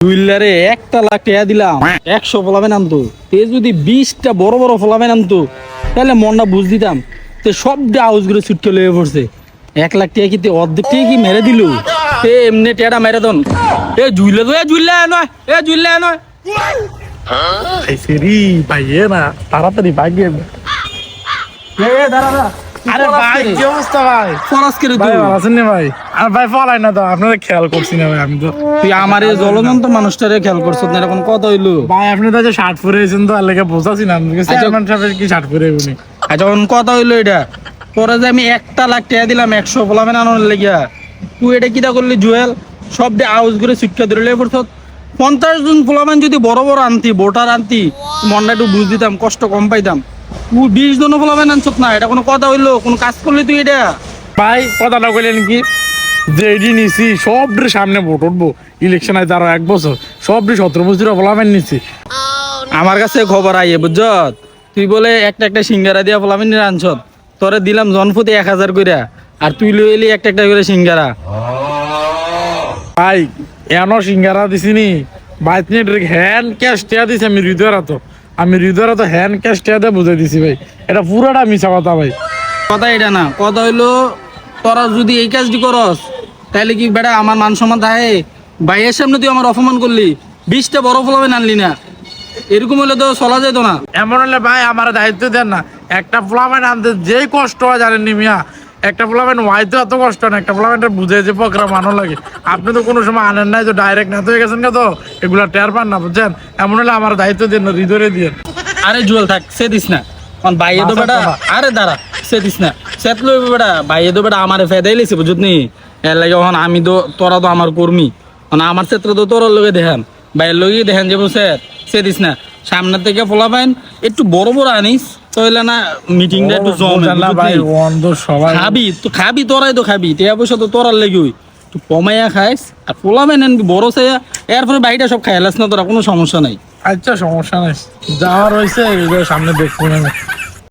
দুইলারে 1,00,000 টাকা দিলাম 100 ফলাবেন আনতো তে যদি 20টা বড় বড় ফলাবেন আনতো তাহলে মনটা বুঝ দিতাম তে সবটা হাউস করে ছুটকে লয়ে পড়ছে 1,00,000 টাকা কি অর্ধেক টাকা কি মেরে দিল এ এমনি টেড়া মেরে দন জুইলা নয় সেরি ভাইয়ে না তাড়াতাড়ি ভাগে দাঁড়া আরে ভাই কি অবস্থা ভাই ফরাস করে ভাই তুই ভালো আছেন নি ভাই আর ভাই ফলাই না তো আপনাদের খেয়াল করছি না ভাই আমি তো তুই আমার এই জ্বলন্ত মানুষটারে খেয়াল করছ না এরকম কথা হইলো ভাই আপনি তো যে শার্ট পরেছেন তো আর লেগে বোঝাছি না আপনি চেয়ারম্যান সাহেবের কি শার্ট পরে উনি আর যখন কথা হইলো এটা পরে যে আমি 1,00,000 টাকা দিলাম 100 ফলাবেন আনার লেগিয়া তুই এটা কিটা করলি জুয়েল সব ডে আউস করে শিক্ষা দিলে পড়ছ 50 জন ফলাবেন যদি বড় বড় আনতি ভোটার আনতি মনটা একটু বুঝ দিতাম কষ্ট কম পাইতাম তুই 20 জন ফলাবেন আনছত না এটা কোনো কথা হইলো কোনো কাজ করলি তুই এটা ভাই কথাটা কইলেন কি যে এডি নিছি সবর সামনে ভোট উঠবো ইলেকশন আইতে আরো 1 বছর সবর 17 বছর বলাবেন নিছি আমার কাছে খবর আইয়ে বুঝছত তুই বলে একটা একটা সিঙ্গারা দিয়া ফলাবেন নি আনছত তোরে দিলাম জনপ্রতি 1,000 কইরা আর তুই লই এলি একটা একটা করে সিঙ্গারা ভাই এনো সিঙ্গারা দিছিনি বাইতনি হ্যান্ড ক্যাশ টিয়া দিছি আমি হৃদয়রা তো হ্যান্ড ক্যাশ টিয়া দিয়ে বুঝাই দিছি ভাই এটা পুরোটা মিছা কথা ভাই কথা এটা না কথা হইলো তোরা যদি এই কাজটি করস তাহলে কি বেটা আমার মান সম্মান থাকে ভাইয়ের সামনে তুই আমার অপমান করলি 20টা বড় ফলাবেন আনলি না এরকম হলে তো চলা যেত না এমন হলে ভাই আমার দায়িত্ব দেন না একটা ফ্লামেন্ট আনতে যেই কষ্ট হয় জানেন নি মিয়া একটা ফ্লামেন্ট হয়তো এত কষ্ট না একটা ফ্লামেন্টের বুঝে যে পকরা মানো লাগে আপনি তো কোনো সময় আনেন নাই তো ডাইরেক্ট না তো হয়ে গেছেন তো এগুলা টের পান না বুঝছেন এমন হলে আমার দায়িত্ব দেন না হৃদয়ে দিয়ে আরে জুয়েল থাক সে দিস না কারণ ভাইয়ে তো বেটা আরে দাঁড়া সে দিস না সে তো লইবে বেটা ভাইয়ে তো বেটা আমার ফেদাই লেছে বুঝত নি এর লাগে এখন আমি তো তোরা তো আমার কর্মী মানে আমার ক্ষেত্র তো তোর লগে দেখেন ভাইয়ের লগে দেখেন যে বসে সে দিস না সামনে থেকে ফলাবেন একটু বড় বড় আনিস তাহলে না মিটিংটা একটু ভাই অন্ধ সবাই খাবি তোরাই তো খাবি টিয়া পয়সা তো তোরার লেগে একটু কমাইয়া খাইস আর ফলাবেন আনবি বড় চাইয়া এরপরে বাড়িটা সব খাইলাস না তোরা কোনো সমস্যা নাই আচ্ছা সমস্যা নাই যাওয়ার হয়েছে সামনে দেখবো না